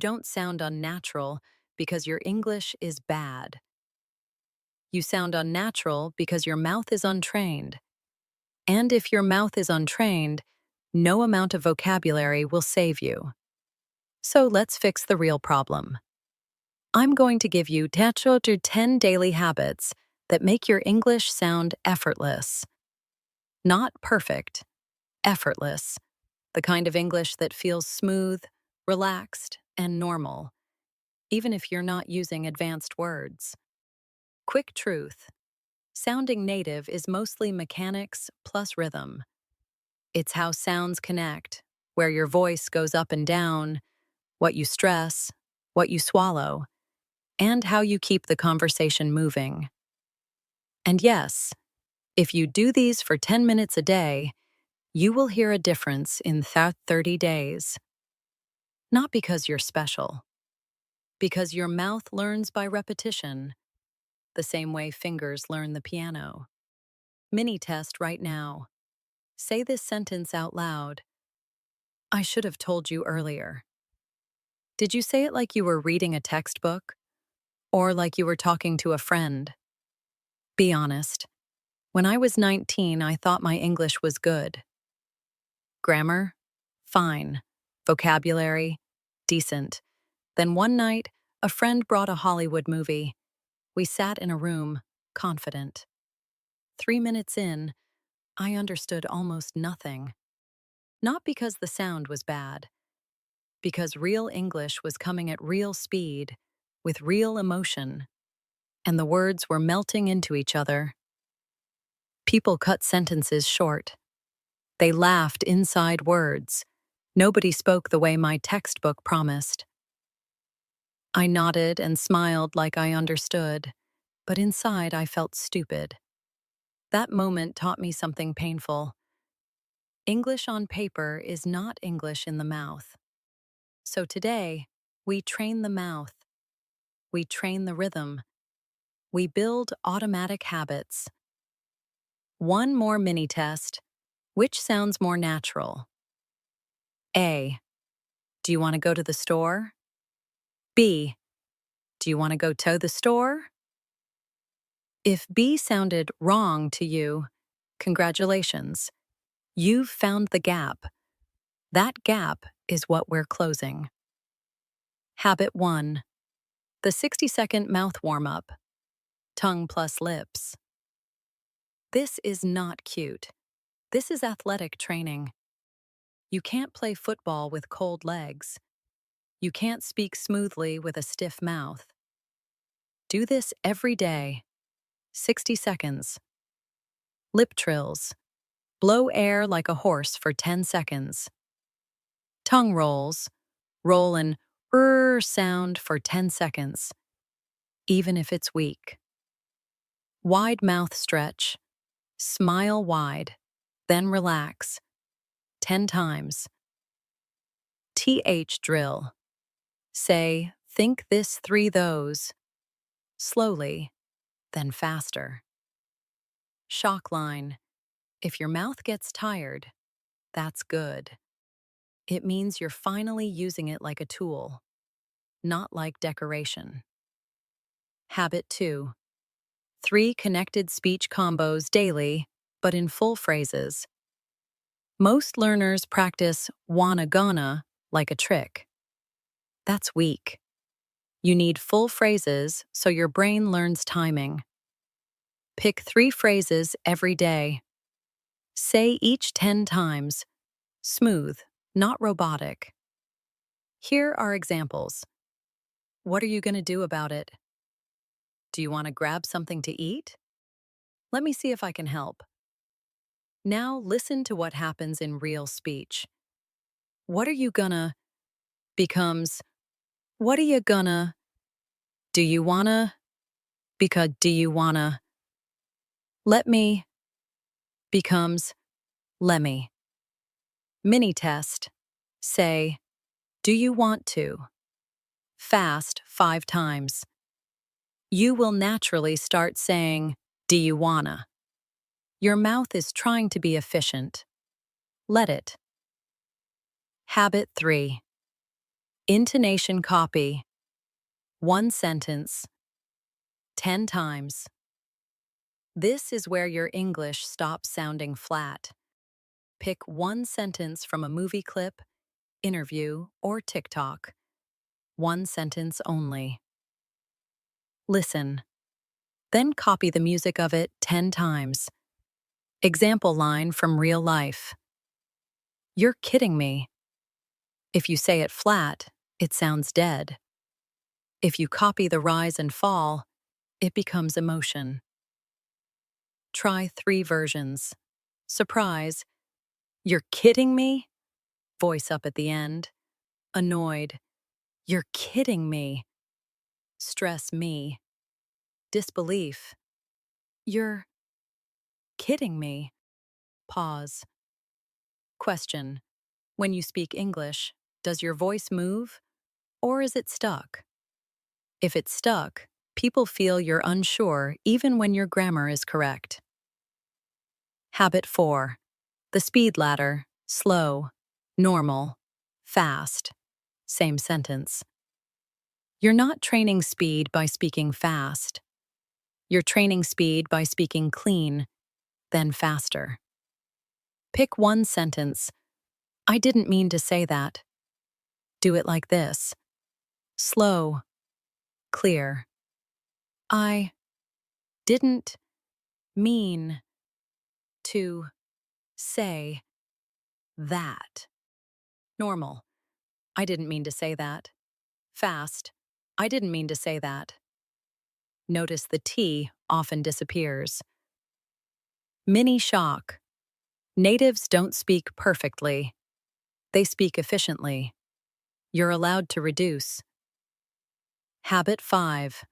don't sound unnatural because your English is bad. You sound unnatural because your mouth is untrained. And if your mouth is untrained, no amount of vocabulary will save you. So let's fix the real problem. I'm going to give you 10 daily habits that make your English sound effortless. Not perfect, effortless. The kind of English that feels smooth, relaxed, and normal, even if you're not using advanced words. Quick truth. Sounding native is mostly mechanics plus rhythm. It's how sounds connect, where your voice goes up and down, what you stress, what you swallow, and how you keep the conversation moving. And yes, if you do these for 10 minutes a day, you will hear a difference in 30 days. Not because you're special, because your mouth learns by repetition, the same way fingers learn the piano. Mini test right now. Say this sentence out loud. I should have told you earlier. Did you say it like you were reading a textbook? Or like you were talking to a friend? Be honest. When I was 19, I thought my English was good. Grammar? Fine. Vocabulary? Decent. Then one night, a friend brought a Hollywood movie. We sat in a room, confident. 3 minutes in, I understood almost nothing. Not because the sound was bad, because real English was coming at real speed, with real emotion, and the words were melting into each other. People cut sentences short. They laughed inside words. Nobody spoke the way my textbook promised. I nodded and smiled like I understood, but inside I felt stupid. That moment taught me something painful. English on paper is not English in the mouth. So today, we train the mouth. We train the rhythm. We build automatic habits. One more mini test. Which sounds more natural? A. Do you want to go to the store? B. Do you want to go to the store? If B sounded wrong to you, congratulations. You've found the gap. That gap is what we're closing. Habit 1. The 60-second mouth warm-up. Tongue plus lips. This is not cute. This is athletic training. You can't play football with cold legs. You can't speak smoothly with a stiff mouth. Do this every day. 60 seconds. Lip trills. Blow air like a horse for 10 seconds. Tongue rolls. Roll an sound for 10 seconds, even if it's weak. Wide mouth stretch. Smile wide, then relax. 10 times. TH drill. Say, think this 3 those. Slowly, then faster. Shock line. If your mouth gets tired, that's good. It means you're finally using it like a tool, not like decoration. Habit 2. 3 connected speech combos daily, but in full phrases. Most learners practice wanna gonna like a trick. That's weak. You need full phrases so your brain learns timing. Pick 3 phrases every day. Say each 10 times. Smooth, not robotic. Here are examples. What are you going to do about it? Do you want to grab something to eat? Let me see if I can help. Now listen to what happens in real speech. What are you gonna becomes what are you gonna do you wanna because do you wanna let me becomes lemme. Mini test. Say, do you want to? Fast 5 times. You will naturally start saying, do you wanna? Your mouth is trying to be efficient. Let it. Habit 3. Intonation copy. One sentence, 10 times. This is where your English stops sounding flat. Pick one sentence from a movie clip, interview, or TikTok. One sentence only. Listen. Then copy the music of it 10 times. Example line from real life. You're kidding me. If you say it flat, it sounds dead. If you copy the rise and fall, it becomes emotion. Try 3 versions. Surprise. You're kidding me? Voice up at the end. Annoyed. You're kidding me. Stress me. Disbelief. You're kidding me. Pause. Question. When you speak English, does your voice move or is it stuck? If it's stuck, people feel you're unsure even when your grammar is correct. Habit 4. The speed ladder. Slow, normal, fast. Same sentence. You're not training speed by speaking fast. You're training speed by speaking clean, then faster. Pick one sentence. I didn't mean to say that. Do it like this. Slow, clear. I didn't mean to say that. Normal. I didn't mean to say that. Fast. I didn't mean to say that. Notice the T often disappears. Mini shock. Natives don't speak perfectly. They speak efficiently. You're allowed to reduce. Habit 5.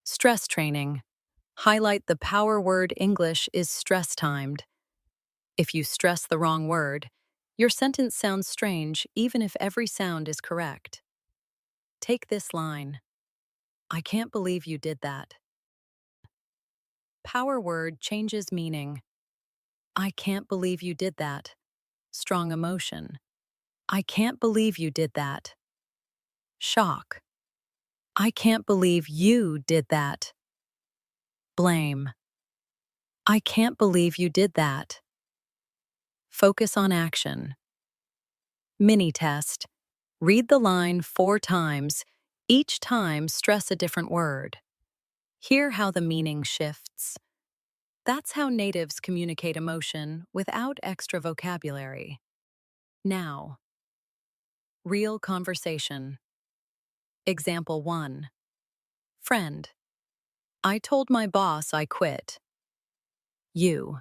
Stress training. Highlight the power word English is stress-timed. If you stress the wrong word, your sentence sounds strange even if every sound is correct. Take this line. I can't believe you did that. Power word changes meaning. I can't believe you did that. Strong emotion. I can't believe you did that. Shock. I can't believe you did that. Blame. I can't believe you did that. Focus on action. Mini test. Read the line 4 times. Each time, stress a different word. Hear how the meaning shifts. That's how natives communicate emotion without extra vocabulary. Now, real conversation. Example 1. Friend. I told my boss I quit. You.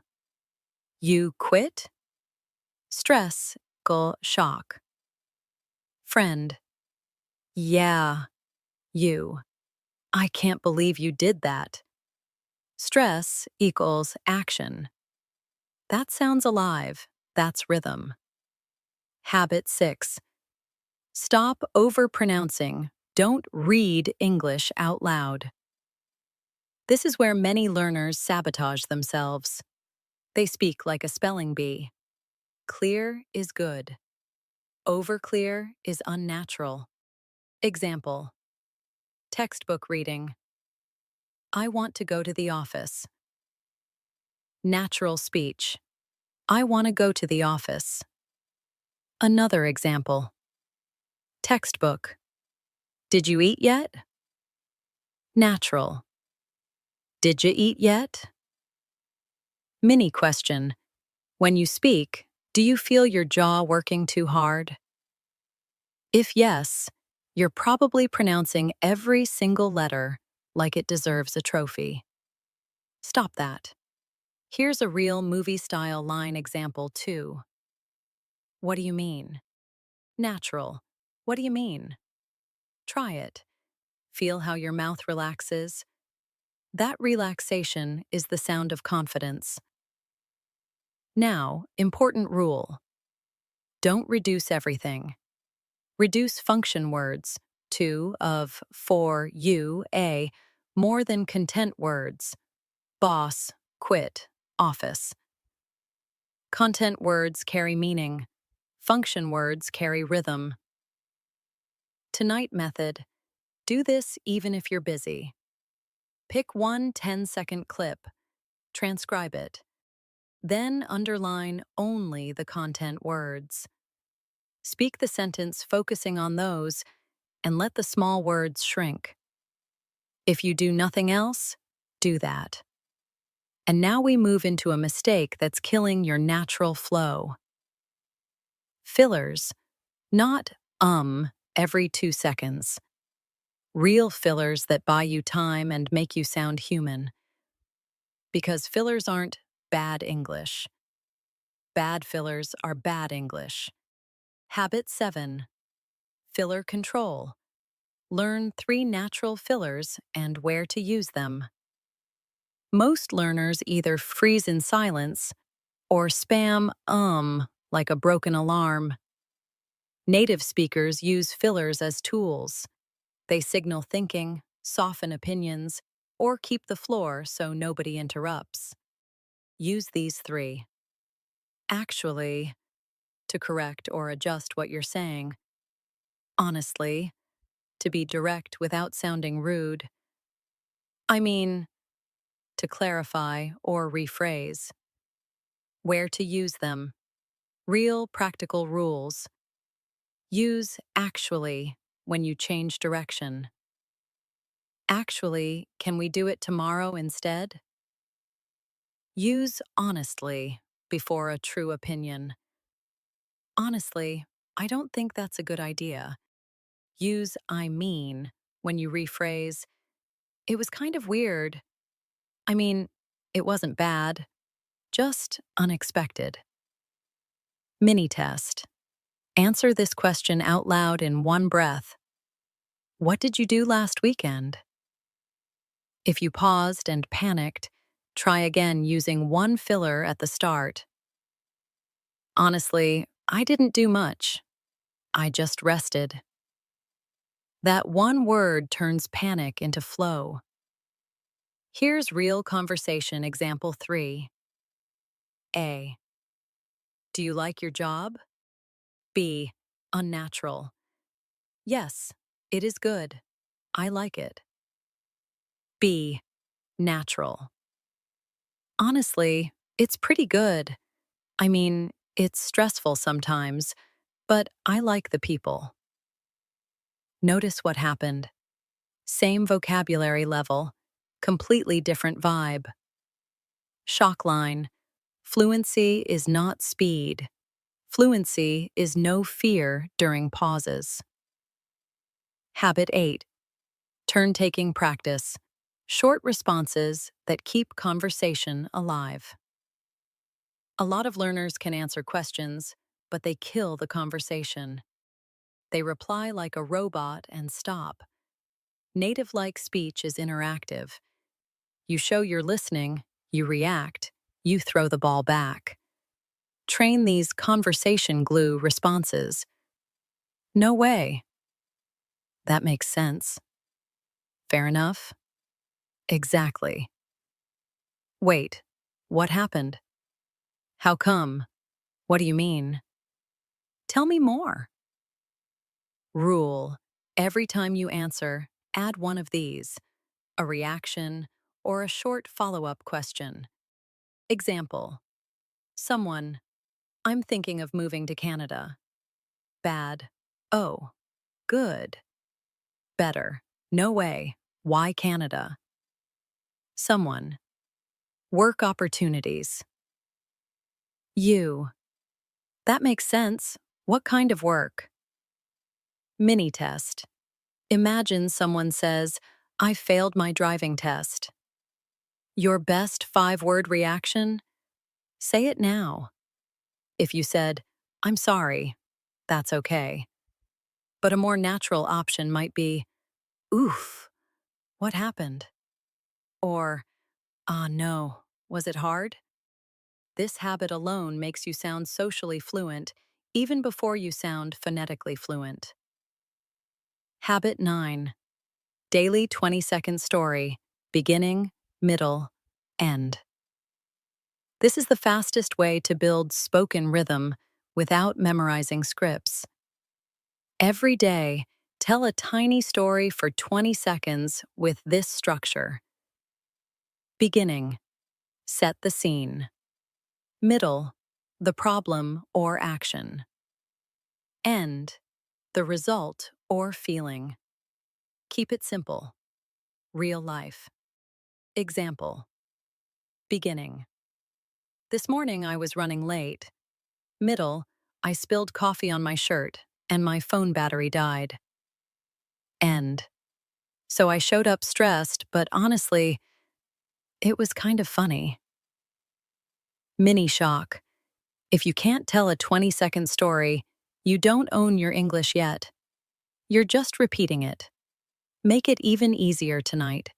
You quit? Stress, shock. Friend. Yeah. You. I can't believe you did that. Stress equals action. That sounds alive. That's rhythm. Habit 6. Stop overpronouncing. Don't read English out loud. This is where many learners sabotage themselves. They speak like a spelling bee. Clear is good. Overclear is unnatural. Example. Textbook reading. I want to go to the office. Natural speech. I want to go to the office. Another example. Textbook. Did you eat yet? Natural. Did you eat yet? Mini question. When you speak, do you feel your jaw working too hard? If yes, you're probably pronouncing every single letter like it deserves a trophy. Stop that. Here's a real movie-style line example 2. What do you mean? Natural. What do you mean? Try it. Feel how your mouth relaxes. That relaxation is the sound of confidence. Now, important rule. Don't reduce everything. Reduce function words, 2 of, for, you, a, more than content words. Boss, quit, office. Content words carry meaning. Function words carry rhythm. Tonight method. Do this even if you're busy. Pick one 10-second clip, transcribe it, then underline only the content words. Speak the sentence focusing on those and let the small words shrink. If you do nothing else, do that. And now we move into a mistake that's killing your natural flow. Fillers, not every 2 seconds. Real fillers that buy you time and make you sound human. Because fillers aren't bad English. Bad fillers are bad English. Habit 7. Filler control. Learn 3 natural fillers and where to use them. Most learners either freeze in silence or spam like a broken alarm. Native speakers use fillers as tools. They signal thinking, soften opinions, or keep the floor so nobody interrupts. Use these 3. Actually, to correct or adjust what you're saying. Honestly, to be direct without sounding rude. I mean, to clarify or rephrase. Where to use them. Real practical rules. Use actually when you change direction. Actually, can we do it tomorrow instead? Use honestly before a true opinion. Honestly, I don't think that's a good idea. Use I mean when you rephrase, it was kind of weird. I mean, it wasn't bad, just unexpected. Mini test. Answer this question out loud in one breath. What did you do last weekend? If you paused and panicked, try again using one filler at the start. Honestly, I didn't do much. I just rested. That one word turns panic into flow. Here's real conversation example 3. A. Do you like your job? B. Unnatural. Yes, it is good. I like it. B. Natural. Honestly, it's pretty good. I mean, it's stressful sometimes, but I like the people. Notice what happened. Same vocabulary level, completely different vibe. Shock line. Fluency is not speed. Fluency is no fear during pauses. Habit 8. Turn-taking practice. Short responses that keep conversation alive. A lot of learners can answer questions, but they kill the conversation. They reply like a robot and stop. Native-like speech is interactive. You show you're listening, you react, you throw the ball back. Train these conversation glue responses. No way. That makes sense. Fair enough? Exactly. Wait, what happened? How come? What do you mean? Tell me more. Rule. Every time you answer, add one of these, a reaction or a short follow-up question. Example. Someone, I'm thinking of moving to Canada. Bad. Oh, good. Better. No way. Why Canada? Someone. Work opportunities. You. That makes sense. What kind of work? Mini test. Imagine someone says, I failed my driving test. Your best 5-word reaction? Say it now. If you said, I'm sorry, that's okay. But a more natural option might be, oof, what happened? Or, ah, no, was it hard? This habit alone makes you sound socially fluent even before you sound phonetically fluent. Habit 9. Daily 20-second story, beginning, middle, end. This is the fastest way to build spoken rhythm without memorizing scripts. Every day, Tell a tiny story for 20 seconds with this structure. Beginning, set the scene. Middle, the problem or action. End, the result or feeling. Keep it simple. Real life. Example. Beginning. This morning I was running late. Middle, I spilled coffee on my shirt and my phone battery died. End. So I showed up stressed, but honestly, it was kind of funny. Mini shock. If you can't tell a 20-second story, you don't own your English yet. You're just repeating it. Make it even easier tonight.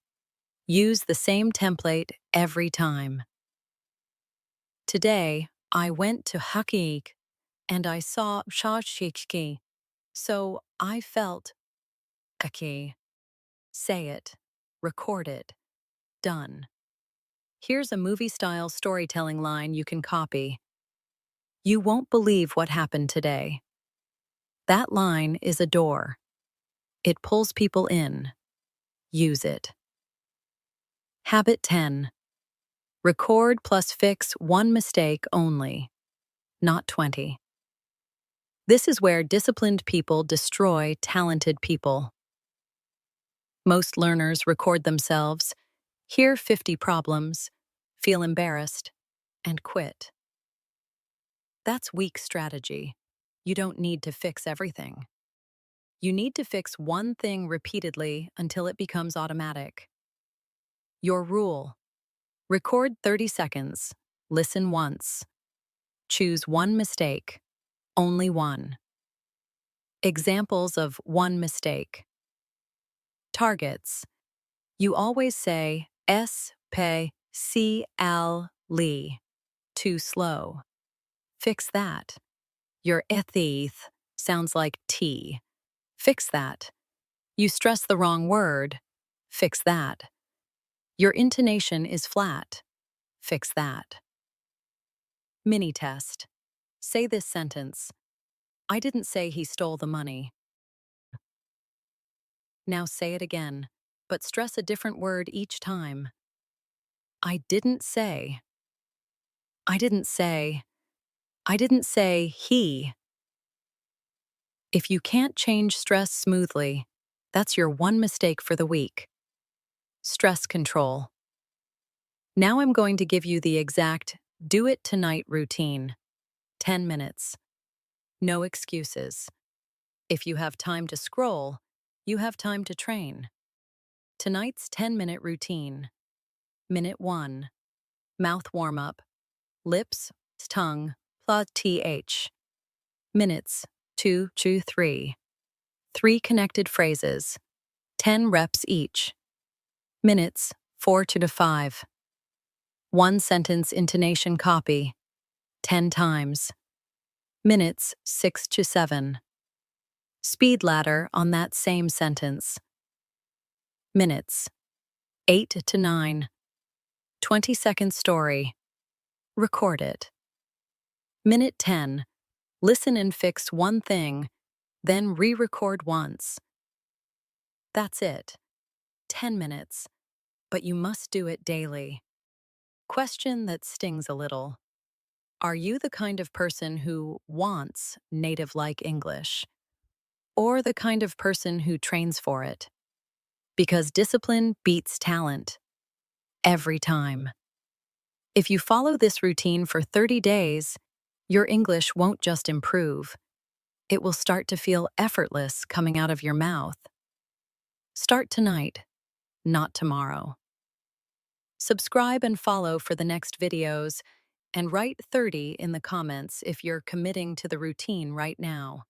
Use the same template every time. Today, I went to Hakik and I saw Shashiki, so I felt kaki. Say it. Record it. Done. Here's a movie-style storytelling line you can copy. You won't believe what happened today. That line is a door. It pulls people in. Use it. Habit 10. Record plus fix one mistake only, not 20. This is where disciplined people destroy talented people. Most learners record themselves, hear 50 problems, feel embarrassed, and quit. That's weak strategy. You don't need to fix everything. You need to fix one thing repeatedly until it becomes automatic. Your rule. Record 30 seconds. Listen once. Choose one mistake. Only one. Examples of one mistake. Targets. You always say S, P, C, L, Li. Too slow. Fix that. Your ethith sounds like T. Fix that. You stress the wrong word. Fix that. Your intonation is flat. Fix that. Mini test. Say this sentence. I didn't say he stole the money. Now say it again, but stress a different word each time. I didn't say. I didn't say. I didn't say he. If you can't change stress smoothly, that's your one mistake for the week. Stress control. Now I'm going to give you the exact do it tonight routine. 10 minutes. No excuses. If you have time to scroll, you have time to train. Tonight's 10-minute routine. Minute 1. Mouth warm-up. Lips, tongue, plus th. Minutes 2 to 3. 3 connected phrases. 10 reps each. Minutes 4 to 5. 1 sentence intonation copy. 10 times. Minutes 6 to 7. Speed ladder on that same sentence. Minutes 8 to 9. 20-second story. Record it. Minute 10. Listen and fix one thing, then re-record once. That's it. 10 minutes. But you must do it daily. Question that stings a little. Are you the kind of person who wants native-like English? Or the kind of person who trains for it? Because discipline beats talent. Every time. If you follow this routine for 30 days, your English won't just improve. It will start to feel effortless coming out of your mouth. Start tonight, not tomorrow. Subscribe and follow for the next videos, and write 30 in the comments if you're committing to the routine right now.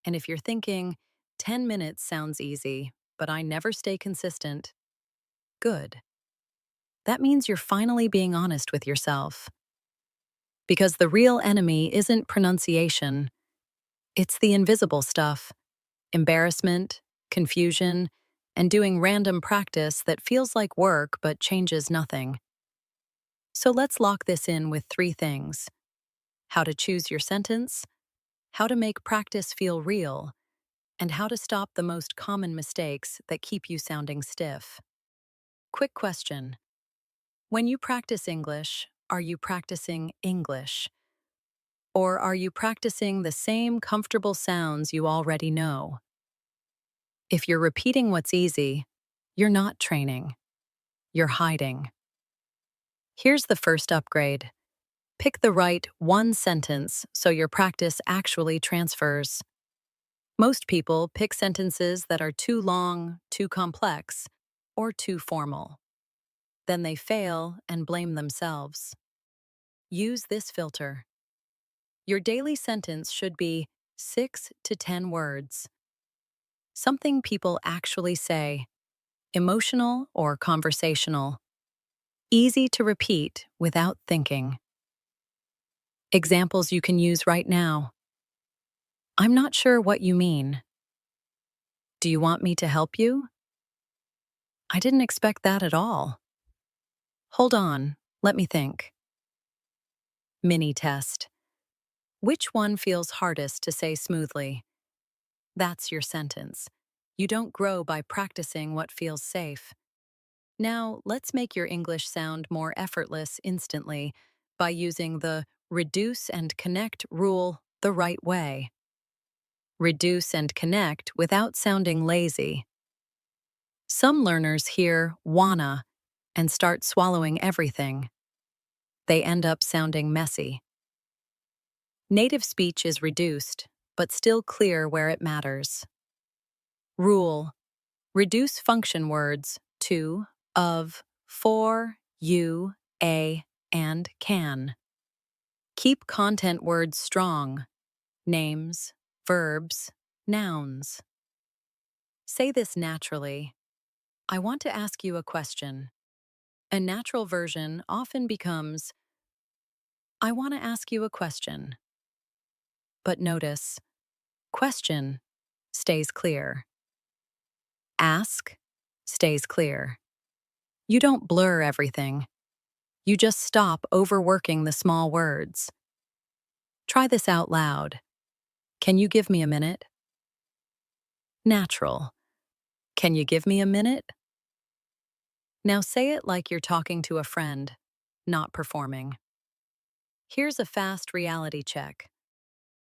And if you're thinking, 10 minutes sounds easy, but I never stay consistent, good. That means you're finally being honest with yourself. Because the real enemy isn't pronunciation, it's the invisible stuff, embarrassment, confusion, and doing random practice that feels like work but changes nothing. So let's lock this in with 3 things. How to choose your sentence, how to make practice feel real, and how to stop the most common mistakes that keep you sounding stiff. Quick question. When you practice English, are you practicing English? Or are you practicing the same comfortable sounds you already know? If you're repeating what's easy, you're not training, you're hiding. Here's the first upgrade. Pick the right one sentence so your practice actually transfers. Most people pick sentences that are too long, too complex, or too formal. Then they fail and blame themselves. Use this filter. Your daily sentence should be 6 to 10 words. Something people actually say, emotional or conversational. Easy to repeat without thinking. Examples you can use right now. I'm not sure what you mean. Do you want me to help you? I didn't expect that at all. Hold on, let me think. Mini test. Which one feels hardest to say smoothly? That's your sentence. You don't grow by practicing what feels safe. Now, let's make your English sound more effortless instantly by using the reduce and connect rule the right way. Reduce and connect without sounding lazy. Some learners hear wanna and start swallowing everything. They end up sounding messy. Native speech is reduced, but still clear where it matters. Rule. Reduce function words to, of, for, you, a, and can. Keep content words strong. Names, verbs, nouns. Say this naturally. I want to ask you a question. A natural version often becomes, I want to ask you a question. But notice, question stays clear. Ask stays clear. You don't blur everything. You just stop overworking the small words. Try this out loud. Can you give me a minute? Natural. Can you give me a minute? Now say it like you're talking to a friend, not performing. Here's a fast reality check.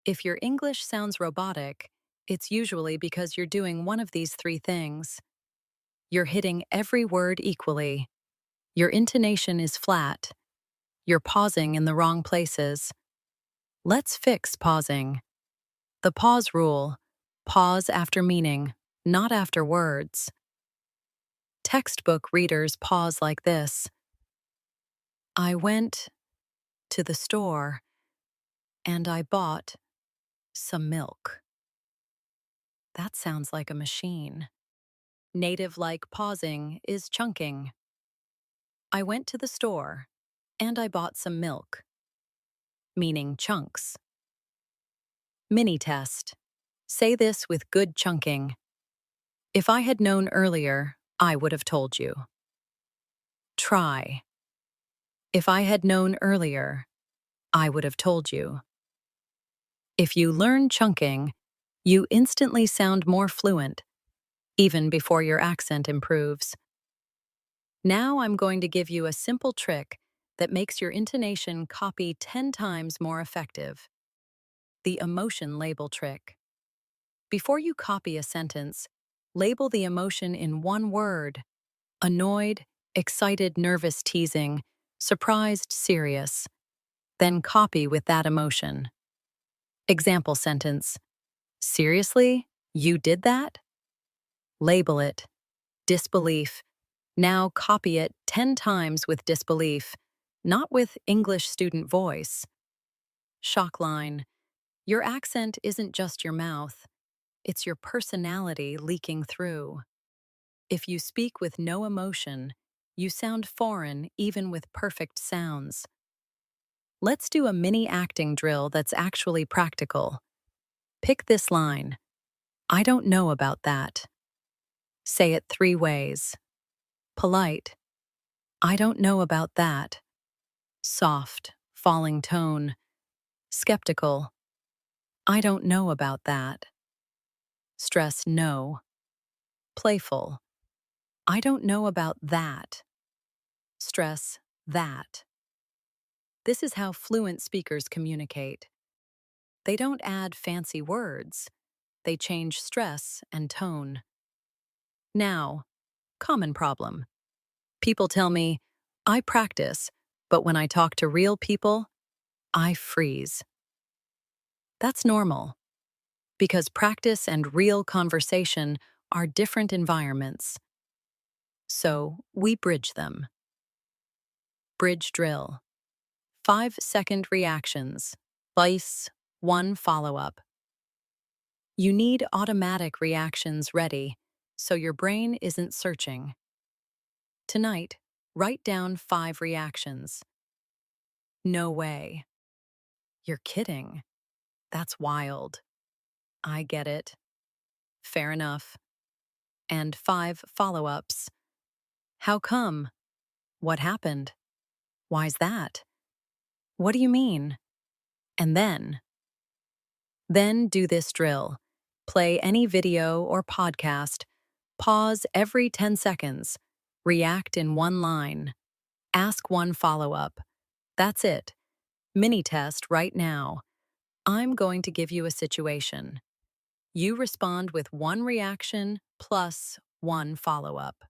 If your English sounds robotic, it's usually because you're doing one of these three things. You're hitting every word equally. Your intonation is flat. You're pausing in the wrong places. Let's fix pausing. The pause rule. Pause after meaning, not after words. Textbook readers pause like this. I went to the store and I bought some milk. That sounds like a machine. Native-like pausing is chunking. I went to the store and I bought some milk, meaning chunks. Mini test. Say this with good chunking. If I had known earlier, I would have told you. Try. If I had known earlier, I would have told you. If you learn chunking, you instantly sound more fluent, even before your accent improves. Now I'm going to give you a simple trick that makes your intonation copy 10 times more effective. The emotion label trick. Before you copy a sentence, label the emotion in one word. Annoyed, excited, nervous, teasing, surprised, serious. Then copy with that emotion. Example sentence. Seriously? You did that? Label it. Disbelief. Now copy it 10 times with disbelief, not with English student voice. Shock line. Your accent isn't just your mouth, it's your personality leaking through. If you speak with no emotion, you sound foreign even with perfect sounds. Let's do a mini acting drill that's actually practical. Pick this line. I don't know about that. Say it 3 ways. Polite. I don't know about that. Soft, falling tone. Skeptical. I don't know about that. Stress no. Playful. I don't know about that. Stress that. This is how fluent speakers communicate. They don't add fancy words. They change stress and tone. Now, common problem. People tell me, I practice, but when I talk to real people, I freeze. That's normal, because practice and real conversation are different environments. So we bridge them. Bridge drill. 5-second reactions. Place, 1 follow-up. You need automatic reactions ready, so your brain isn't searching. Tonight, write down 5 reactions. No way. You're kidding. That's wild. I get it. Fair enough. And 5 follow-ups. How come? What happened? Why's that? What do you mean? And then do this drill. Play any video or podcast. Pause every 10 seconds. React in 1 line. Ask 1 follow-up. That's it. Mini test right now. I'm going to give you a situation. You respond with 1 reaction plus 1 follow-up.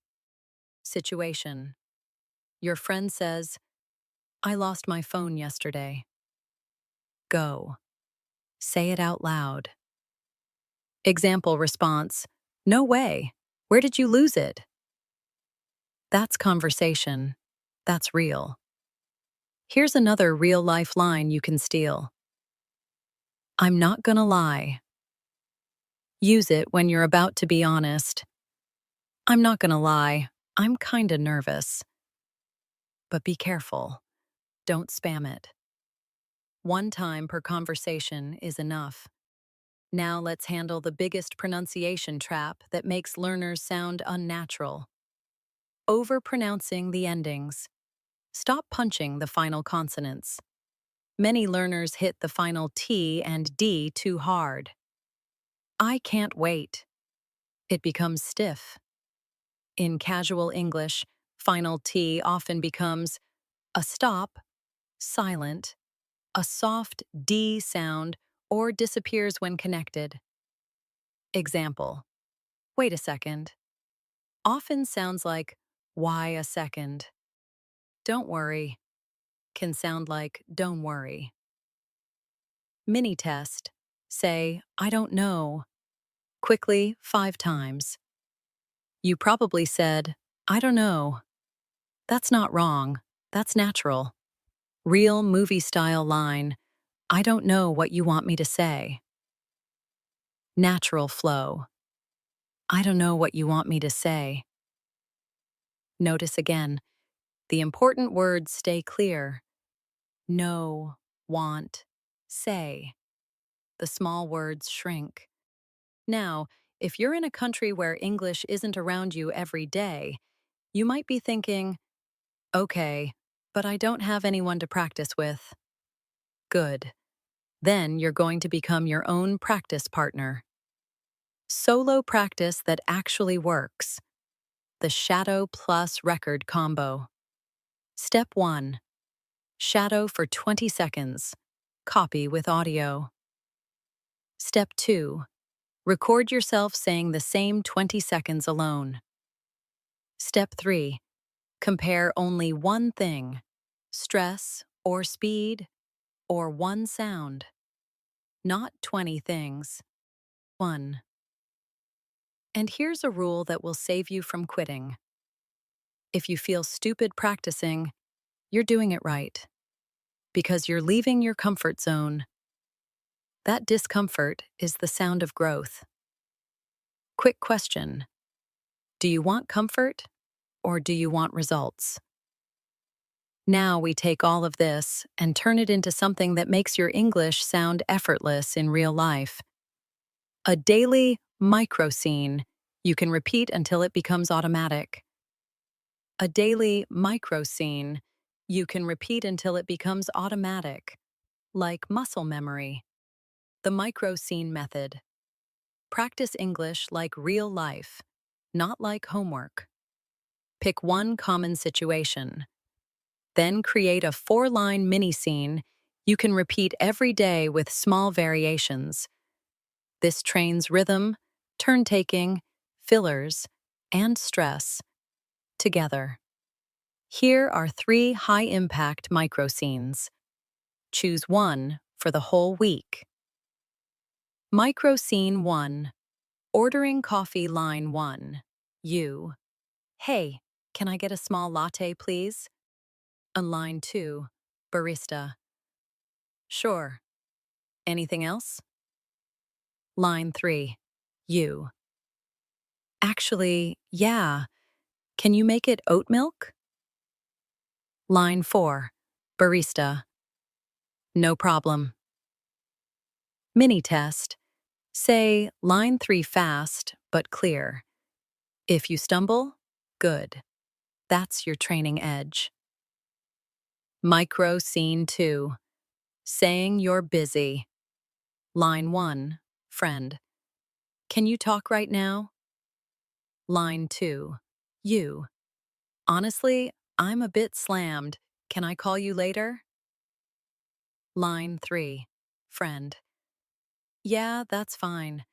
Situation. Your friend says, I lost my phone yesterday. Go. Say it out loud. Example response. No way. Where did you lose it? That's conversation. That's real. Here's another real-life line you can steal. I'm not gonna lie. Use it when you're about to be honest. I'm not gonna lie. I'm kinda nervous. But be careful. Don't spam it. 1 time per conversation is enough. Now let's handle the biggest pronunciation trap that makes learners sound unnatural. Overpronouncing the endings. Stop punching the final consonants. Many learners hit the final T and D too hard. I can't wait. It becomes stiff. In casual English, final T often becomes a stop, silent, a soft D sound, or disappears when connected. Example. Wait a second. Often sounds like, why a second? Don't worry. Can sound like, don't worry. Mini test. Say, I don't know. Quickly 5 times. You probably said, I don't know. That's not wrong. That's natural. Real movie-style line. I don't know what you want me to say. Natural flow. I don't know what you want me to say. Notice again, the important words stay clear. Know, want, say. The small words shrink. Now, if you're in a country where English isn't around you every day, you might be thinking, okay, but I don't have anyone to practice with. Good. Then you're going to become your own practice partner. Solo practice that actually works. The shadow plus record combo. Step 1. Shadow for 20 seconds. Copy with audio. Step 2. Record yourself saying the same 20 seconds alone. Step 3. Compare only one thing, stress or speed or one sound. Not 20 things. 1. And here's a rule that will save you from quitting. If you feel stupid practicing, you're doing it right. Because you're leaving your comfort zone. That discomfort is the sound of growth. Quick question. Do you want comfort or do you want results? Now we take all of this and turn it into something that makes your English sound effortless in real life. A daily micro scene you can repeat until it becomes automatic. A daily micro scene you can repeat until it becomes automatic, like muscle memory. The micro scene method. Practice English like real life, not like homework. Pick one common situation. Then create a 4-line mini scene you can repeat every day with small variations. This trains rhythm, turn taking, fillers, and stress together. Here are 3 high impact micro scenes. Choose one for the whole week. Micro scene 1. Ordering coffee line 1. You. Hey, can I get a small latte, please? On line 2. Barista. Sure. Anything else? Line 3. You. Actually, yeah. Can you make it oat milk? Line 4. Barista. No problem. Mini test. Say line 3 fast but clear. If you stumble, good. That's your training edge. Micro scene 2. Saying you're busy. Line 1. Friend. Can you talk right now? Line 2. You. Honestly, I'm a bit slammed. Can I call you later? Line 3. Friend. Yeah, that's fine.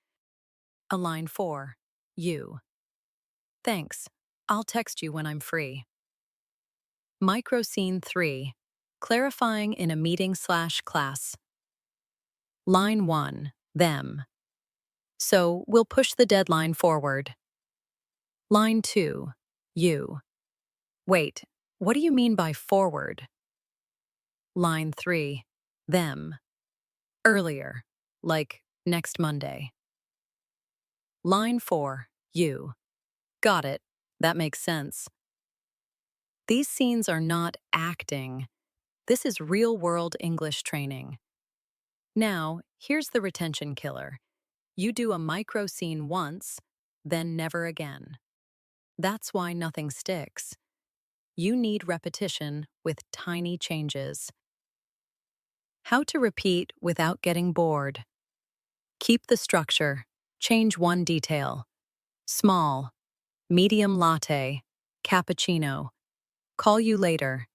A line 4. You. Thanks. I'll text you when I'm free. Micro scene 3. Clarifying in a meeting/class. Line 1. Them. So we'll push the deadline forward. Line 2. You. Wait, what do you mean by forward? Line 3. Them. Earlier, like next Monday. Line 4. You. Got it. That makes sense. These scenes are not acting. This is real-world English training. Now, here's the retention killer. You do a micro scene once, then never again. That's why nothing sticks. You need repetition with tiny changes. How to repeat without getting bored. Keep the structure. Change one detail. Small, medium latte, cappuccino. Call you later.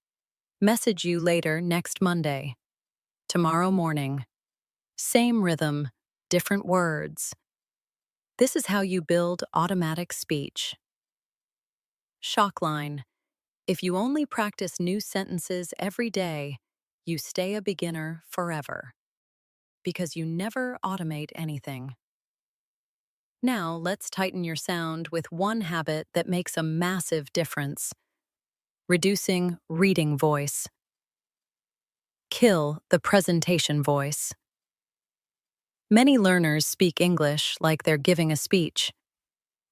Message you later next Monday. Tomorrow morning. Same rhythm, different words. This is how you build automatic speech. Shock line. If you only practice new sentences every day, you stay a beginner forever. Because you never automate anything. Now, let's tighten your sound with one habit that makes a massive difference. Reducing reading voice. Kill the presentation voice. Many learners speak English like they're giving a speech.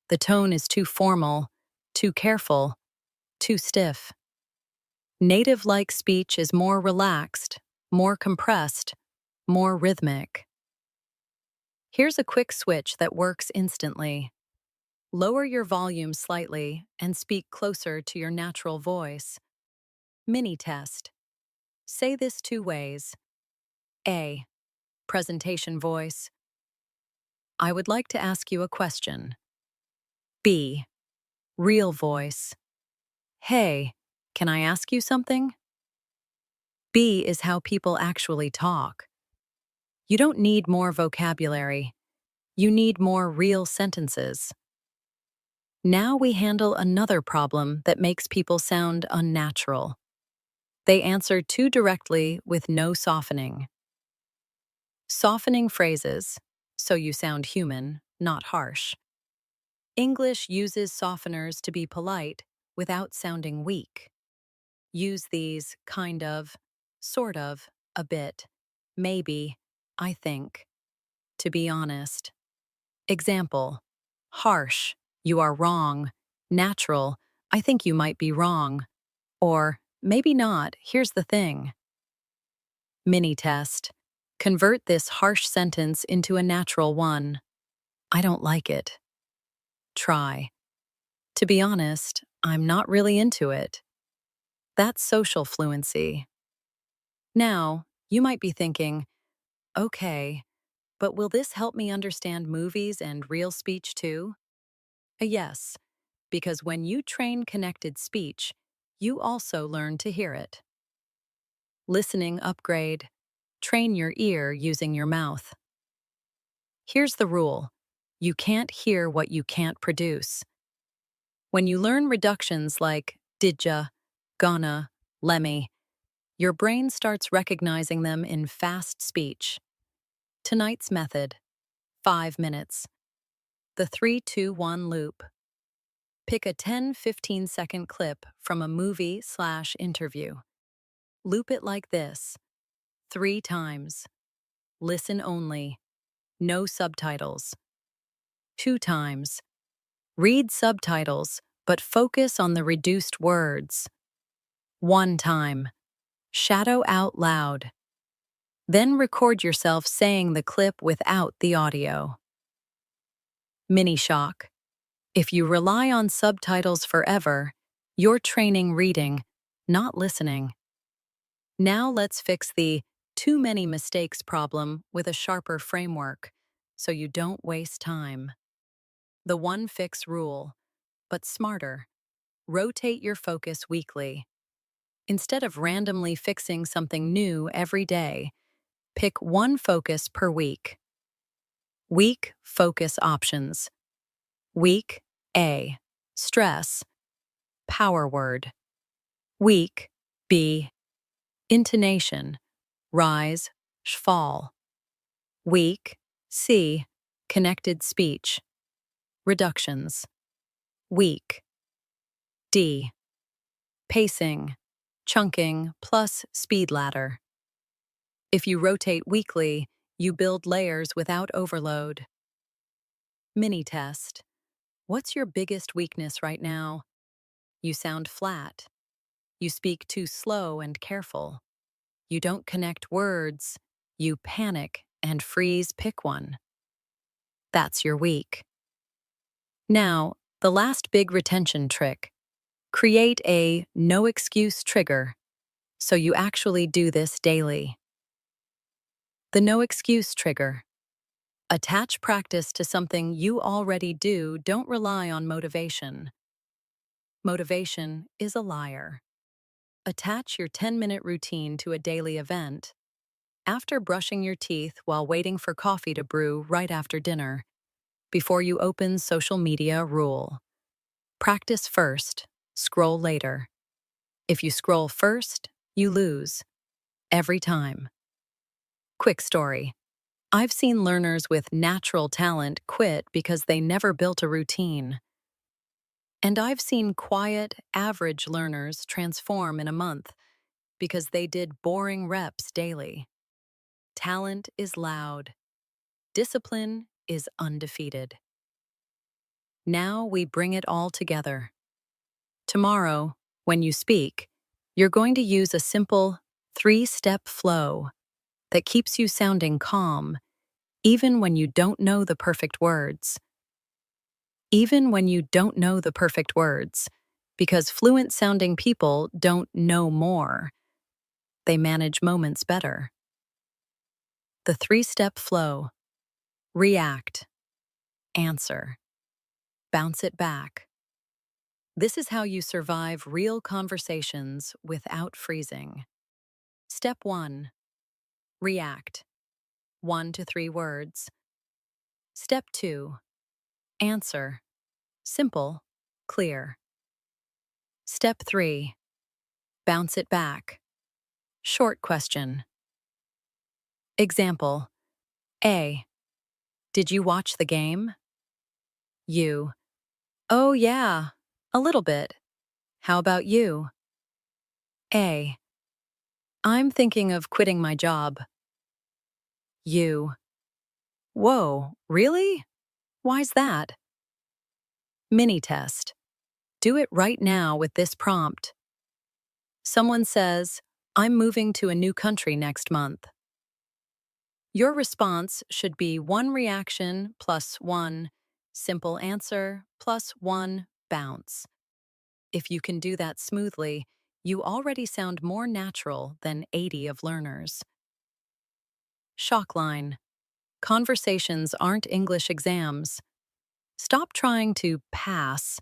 The tone is too formal, too careful, too stiff. Native-like speech is more relaxed, more compressed, more rhythmic. Here's a quick switch that works instantly. Lower your volume slightly and speak closer to your natural voice. Mini test. Say this 2 ways. A. Presentation voice. I would like to ask you a question. B. Real voice. Hey, can I ask you something? B is how people actually talk. You don't need more vocabulary. You need more real sentences. Now we handle another problem that makes people sound unnatural. They answer too directly with no softening. Softening phrases, so you sound human, not harsh. English uses softeners to be polite without sounding weak. Use these kind of, sort of, a bit, maybe, I think. To be honest. Example. Harsh, you are wrong. Natural, I think you might be wrong. Or, maybe not, here's the thing. Mini test. Convert this harsh sentence into a natural one. I don't like it. Try. To be honest, I'm not really into it. That's social fluency. Now, you might be thinking, okay, But will this help me understand movies and real speech too? A yes, because when you train connected speech, you also learn to hear it. Listening upgrade. Train your ear using your mouth. Here's the rule. You can't hear what you can't produce. When you learn reductions like didja, gonna, lemmy, your brain starts recognizing them in fast speech. Tonight's method. 5 minutes. The 3-2-1 loop. Pick a 10-15-second clip from a movie/interview. Loop it like this. 3 times. Listen only. No subtitles. 2 times. Read subtitles, but focus on the reduced words. 1 time. Shadow out loud. Then record yourself saying the clip without the audio. Mini shock. If you rely on subtitles forever, you're training reading, not listening. Now let's fix the too many mistakes problem with a sharper framework, so you don't waste time. The one fix rule, but smarter. Rotate your focus weekly. Instead of randomly fixing something new every day, pick one focus per week. Week focus options. Week A. Stress. Power word. Week B. Intonation. Rise, fall. Week C. Connected speech. Reductions. Week D. Pacing, chunking plus speed ladder. If you rotate weekly, you build layers without overload. Mini test. What's your biggest weakness right now? You sound flat. You speak too slow and careful. You don't connect words. You panic and freeze. Pick one. That's your weak. Now, the last big retention trick. Create a no excuse trigger so you actually do this daily. The no excuse trigger. Attach practice to something you already do. Don't rely on motivation. Motivation is a liar. Attach your 10-minute routine to a daily event. After brushing your teeth while waiting for coffee to brew right after dinner. Before you open social media rule. Practice first, scroll later. If you scroll first, you lose. Every time. Quick story. I've seen learners with natural talent quit because they never built a routine. And I've seen quiet, average learners transform in a month because they did boring reps daily. Talent is loud. Discipline is undefeated. Now we bring it all together. Tomorrow, when you speak, you're going to use a simple 3-step flow that keeps you sounding calm, even when you don't know the perfect words. Even when you don't know the perfect words, because fluent-sounding people don't know more. They manage moments better. The 3-step flow. React. Answer. Bounce it back. This is how you survive real conversations without freezing. Step 1. React. 1 to 3 words. Step 2. Answer. Simple, clear. Step 3. Bounce it back. Short question. Example. A. Did you watch the game? You. Oh yeah, a little bit. How about you? A. I'm thinking of quitting my job. You. Whoa, really? Why's that? Mini test. Do it right now with this prompt. Someone says, I'm moving to a new country next month. Your response should be 1 reaction plus 1 simple answer plus 1 bounce. If you can do that smoothly, you already sound more natural than 80 of learners. Shock line. Conversations aren't English exams. Stop trying to pass.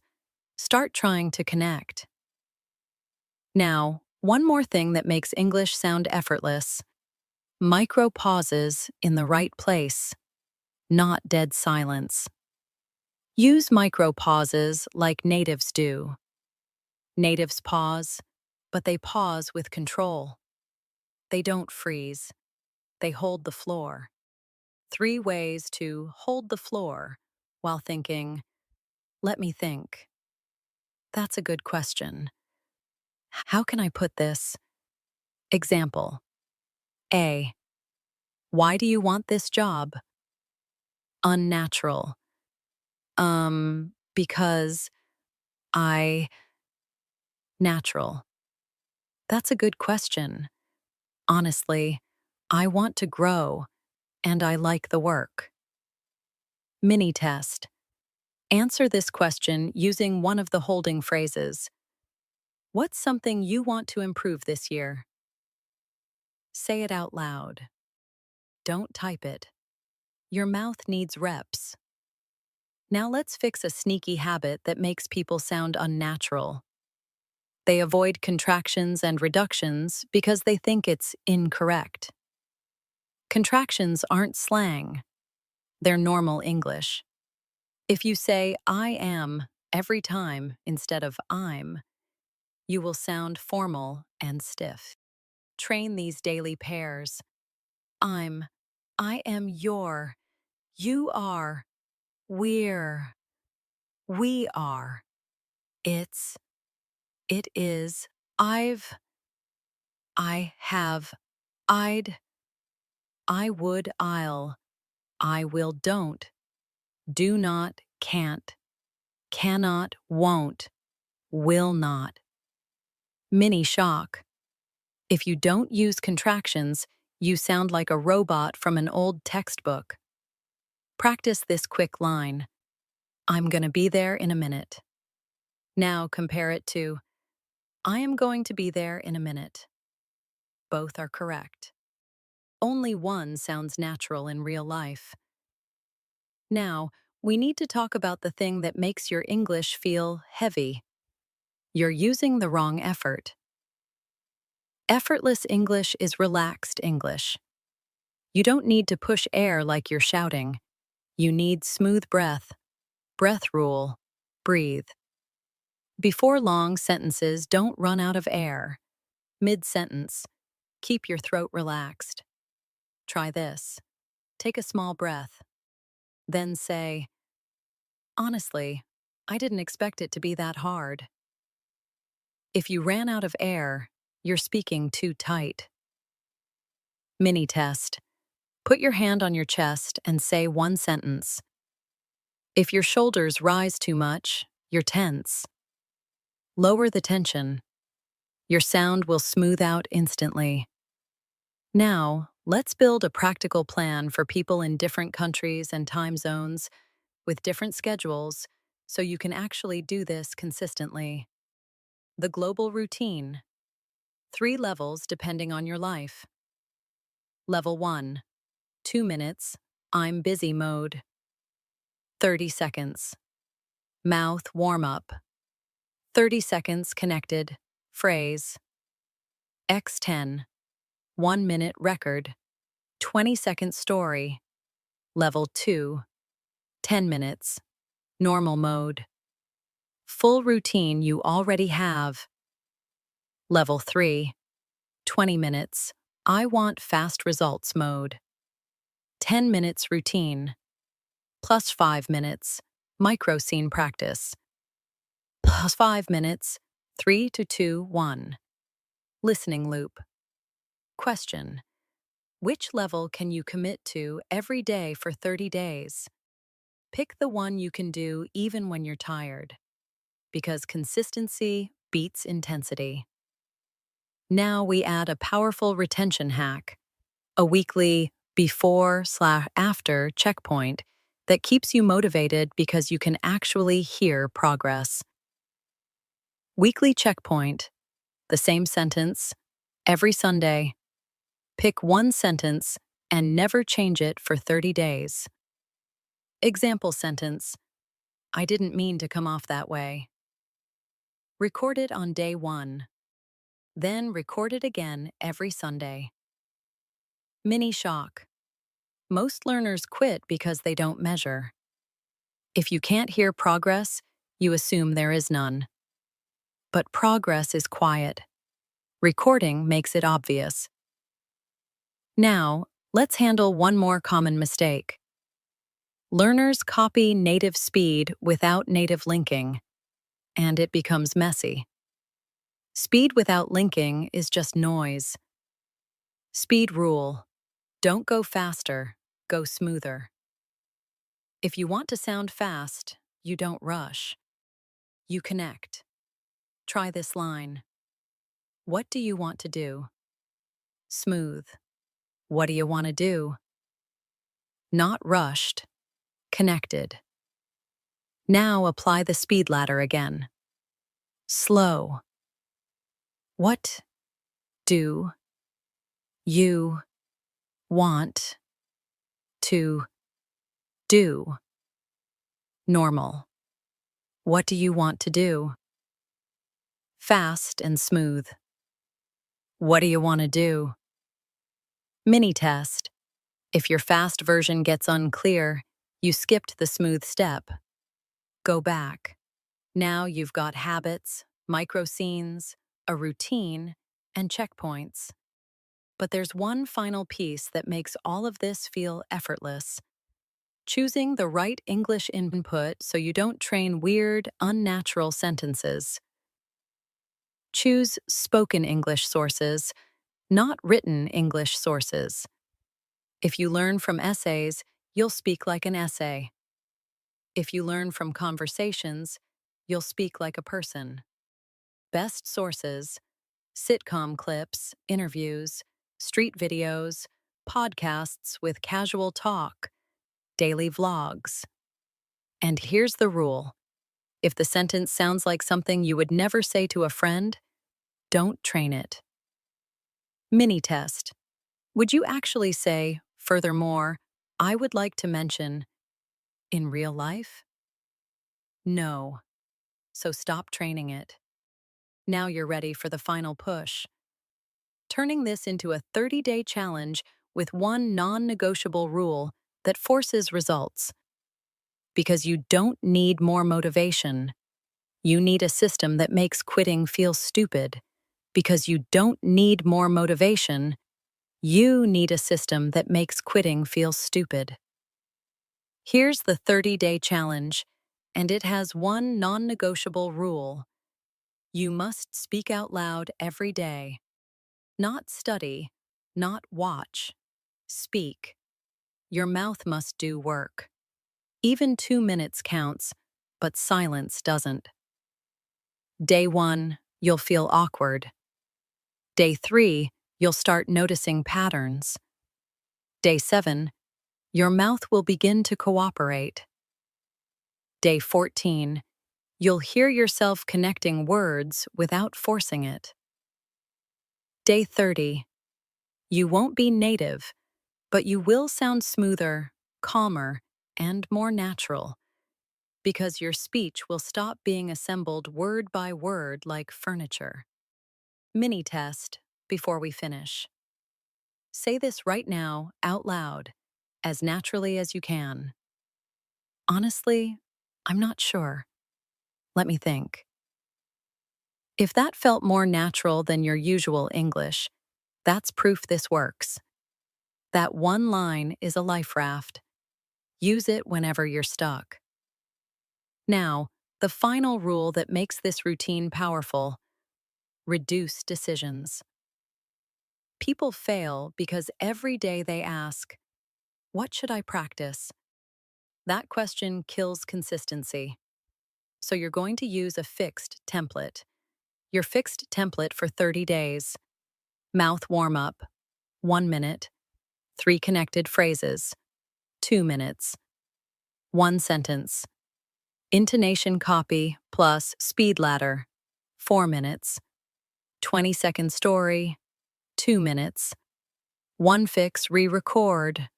Start trying to connect. Now, one more thing that makes English sound effortless: micro pauses in the right place, not dead silence. Use micro pauses like natives do. Natives pause, but they pause with control. They don't freeze, they hold the floor. 3 ways to hold the floor while thinking, let me think. That's a good question. How can I put this? Example: A. Why do you want this job? Unnatural. Because I. Natural. That's a good question. Honestly, I want to grow and I like the work. Mini test. Answer this question using one of the holding phrases. What's something you want to improve this year? Say it out loud. Don't type it. Your mouth needs reps. Now let's fix a sneaky habit that makes people sound unnatural. They avoid contractions and reductions because they think it's incorrect. Contractions aren't slang. They're normal English. If you say I am every time instead of I'm, you will sound formal and stiff. Train these daily pairs. I'm, I am your, you are, we're, we are, it's, it is, I've, I have, I'd, I would, I'll, I will, don't, do not, can't, cannot, won't, will not. Mini shock. If you don't use contractions, you sound like a robot from an old textbook. Practice this quick line. I'm gonna be there in a minute. Now compare it to I am going to be there in a minute. Both are correct. Only one sounds natural in real life. Now, we need to talk about the thing that makes your English feel heavy. You're using the wrong effort. Effortless English is relaxed English. You don't need to push air like you're shouting. You need smooth breath. Breath rule. Breathe. Before long sentences, don't run out of air. Mid-sentence, keep your throat relaxed. Try this. Take a small breath. Then say, honestly, I didn't expect it to be that hard. If you ran out of air, you're speaking too tight. Mini test. Put your hand on your chest and say one sentence. If your shoulders rise too much, you're tense. Lower the tension. Your sound will smooth out instantly. Now, let's build a practical plan for people in different countries and time zones with different schedules so you can actually do this consistently. The global routine. 3 levels depending on your life. Level 1. 2 minutes, I'm busy mode. 30 seconds. Mouth warm-up. 30 seconds connected. Phrase. X10. 1 minute record. 20-second story. Level 2. 10 minutes. Normal mode. Full routine you already have. Level 3. 20 minutes. I want fast results mode. 10 minutes routine. Plus 5 minutes. Micro scene practice. Plus 5 minutes. 3 to 2, 1. Listening loop. Question. Which level can you commit to every day for 30 days? Pick the one you can do even when you're tired, because consistency beats intensity. Now we add a powerful retention hack, a weekly before/after checkpoint that keeps you motivated because you can actually hear progress. Weekly checkpoint, the same sentence, every Sunday. Pick one sentence and never change it for 30 days. Example sentence: I didn't mean to come off that way. Record it on day 1. Then record it again every Sunday. Mini shock: most learners quit because they don't measure. If you can't hear progress, you assume there is none. But progress is quiet. Recording makes it obvious. Now, let's handle one more common mistake. Learners copy native speed without native linking, and it becomes messy. Speed without linking is just noise. Speed rule: don't go faster, go smoother. If you want to sound fast, you don't rush. You connect. Try this line. What do you want to do? Smooth. What do you want to do? Not rushed. Connected. Now apply the speed ladder again. Slow. What do you want to do? Normal. What do you want to do? Fast and smooth. What do you want to do? Mini test. If your fast version gets unclear, you skipped the smooth step. Go back. Now you've got habits, micro scenes, a routine, and checkpoints. But there's one final piece that makes all of this feel effortless. Choosing the right English input so you don't train weird, unnatural sentences. Choose spoken English sources, not written English sources. If you learn from essays, you'll speak like an essay. If you learn from conversations, you'll speak like a person. Best sources: sitcom clips, interviews, street videos, podcasts with casual talk, daily vlogs. And here's the rule: if the sentence sounds like something you would never say to a friend, don't train it. Mini test. Would you actually say, furthermore, I would like to mention, in real life? No. So stop training it. Now you're ready for the final push. Turning this into a 30-day challenge with one non-negotiable rule that forces results. Because you don't need more motivation. You need a system that makes quitting feel stupid. Because you don't need more motivation. You need a system that makes quitting feel stupid. Here's the 30-day challenge, and it has one non-negotiable rule. You must speak out loud every day. Not study, not watch. Speak. Your mouth must do work. Even 2 minutes counts, but silence doesn't. Day 1, you'll feel awkward. Day 3, you'll start noticing patterns. Day 7, your mouth will begin to cooperate. Day 14, you'll hear yourself connecting words without forcing it. Day 30, you won't be native, but you will sound smoother, calmer, and more natural, because your speech will stop being assembled word by word like furniture. Mini test before we finish. Say this right now, out loud, as naturally as you can. Honestly, I'm not sure. Let me think. If that felt more natural than your usual English, that's proof this works. That one line is a life raft. Use it whenever you're stuck. Now, the final rule that makes this routine powerful: reduce decisions. People fail because every day they ask, what should I practice? That question kills consistency. So you're going to use a fixed template. Your fixed template for 30 days. Mouth warm-up, 1 minute. 3 connected phrases, 2 minutes. 1 sentence. Intonation copy plus speed ladder, 4 minutes. 20-second story, 2 minutes. One fix, re-record.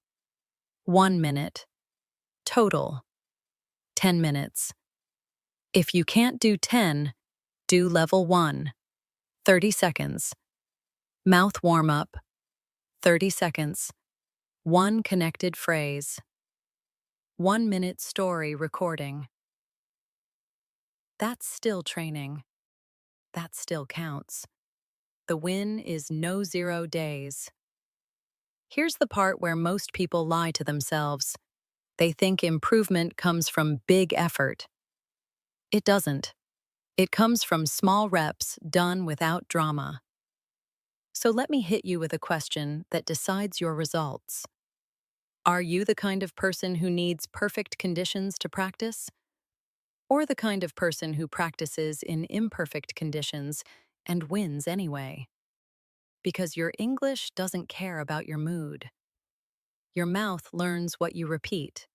1 minute. Total. 10 minutes. If you can't do 10, do level 1. 30 seconds. Mouth warm-up. 30 seconds. One connected phrase. 1 minute story recording. That's still training. That still counts. The win is no 0 days. Here's the part where most people lie to themselves. They think improvement comes from big effort. It doesn't. It comes from small reps done without drama. So let me hit you with a question that decides your results. Are you the kind of person who needs perfect conditions to practice? Or the kind of person who practices in imperfect conditions and wins anyway? Because your English doesn't care about your mood. Your mouth learns what you repeat.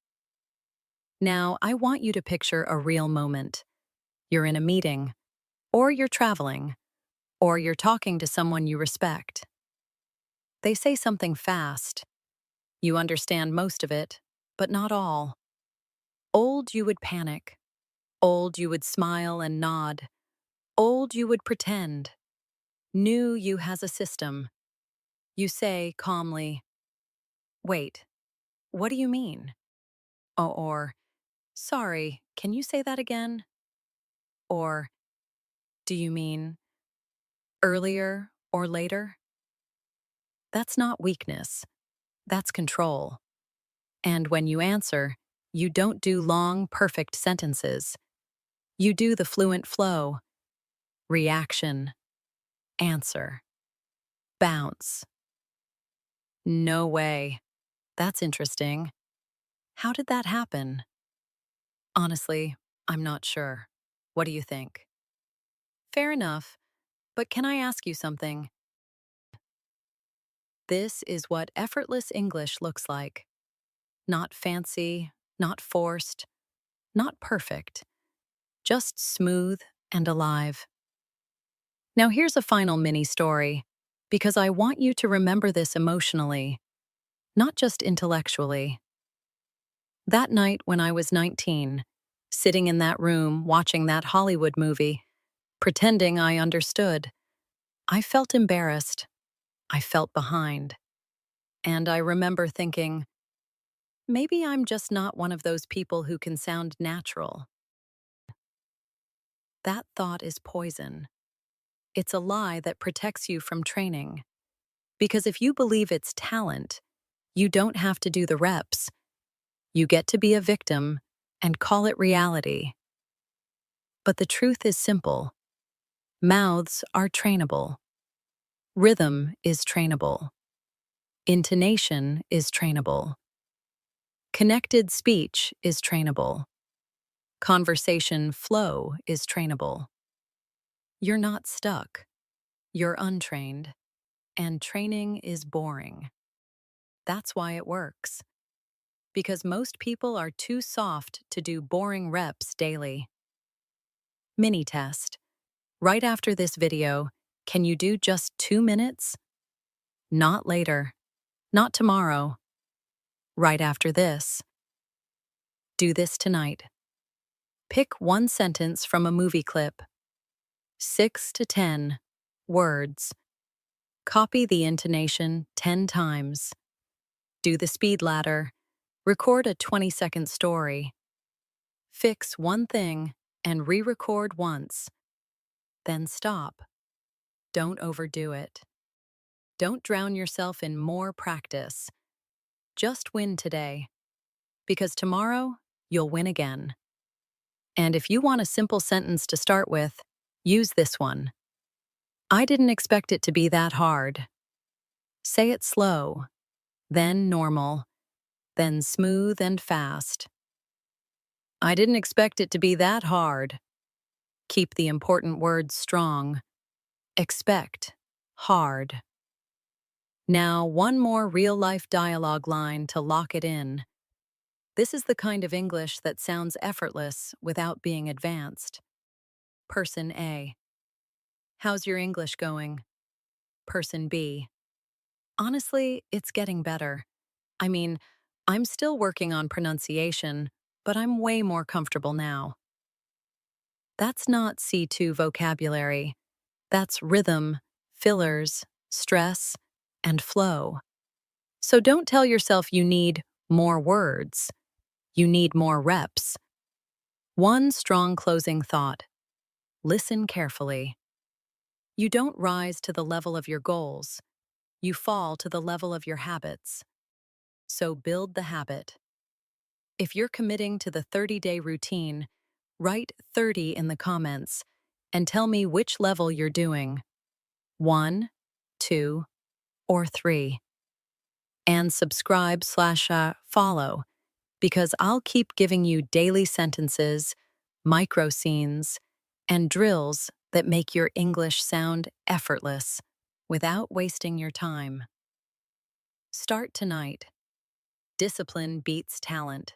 Now, I want you to picture a real moment. You're in a meeting, or you're traveling, or you're talking to someone you respect. They say something fast. You understand most of it, but not all. Old, you would panic. Old, you would smile and nod. Old, you would pretend. New, you has a system. You say calmly, "Wait, what do you mean?" Or, "Sorry, can you say that again?" Or, "Do you mean earlier or later?" That's not weakness. That's control. And when you answer, you don't do long, perfect sentences. You do the fluent flow. Reaction. Answer. Bounce. No way. That's interesting. How did that happen? Honestly, I'm not sure. What do you think? Fair enough, but can I ask you something? This is what effortless English looks like. Not fancy, not forced, not perfect, just smooth and alive. Now here's a final mini story, because I want you to remember this emotionally, not just intellectually. That night when I was 19, sitting in that room watching that Hollywood movie, pretending I understood, I felt embarrassed. I felt behind. And I remember thinking, maybe I'm just not one of those people who can sound natural. That thought is poison. It's a lie that protects you from training. Because if you believe it's talent, you don't have to do the reps. You get to be a victim and call it reality. But the truth is simple. Mouths are trainable. Rhythm is trainable. Intonation is trainable. Connected speech is trainable. Conversation flow is trainable. You're not stuck. You're untrained. And training is boring. That's why it works. Because most people are too soft to do boring reps daily. Mini test. Right after this video, can you do just 2 minutes? Not later. Not tomorrow. Right after this. Do this tonight. Pick one sentence from a movie clip. 6 to 10 words. Copy the intonation 10 times. Do the speed ladder. Record a 20-second story. Fix one thing and re-record once. Then stop. Don't overdo it. Don't drown yourself in more practice. Just win today. Because tomorrow, you'll win again. And if you want a simple sentence to start with, use this one. I didn't expect it to be that hard. Say it slow, then normal, then smooth and fast. I didn't expect it to be that hard. Keep the important words strong. Expect. Hard. Now, one more real-life dialogue line to lock it in. This is the kind of English that sounds effortless without being advanced. Person A. How's your English going? Person B. Honestly, it's getting better. I mean, I'm still working on pronunciation, but I'm way more comfortable now. That's not C2 vocabulary. That's rhythm, fillers, stress, and flow. So don't tell yourself you need more words. You need more reps. One strong closing thought. Listen carefully. You don't rise to the level of your goals. You fall to the level of your habits. So build the habit. If you're committing to the 30-day routine, write 30 in the comments and tell me which level you're doing. 1, 2, or 3. And subscribe/follow because I'll keep giving you daily sentences, micro scenes, and drills that make your English sound effortless without wasting your time. Start tonight. Discipline beats talent.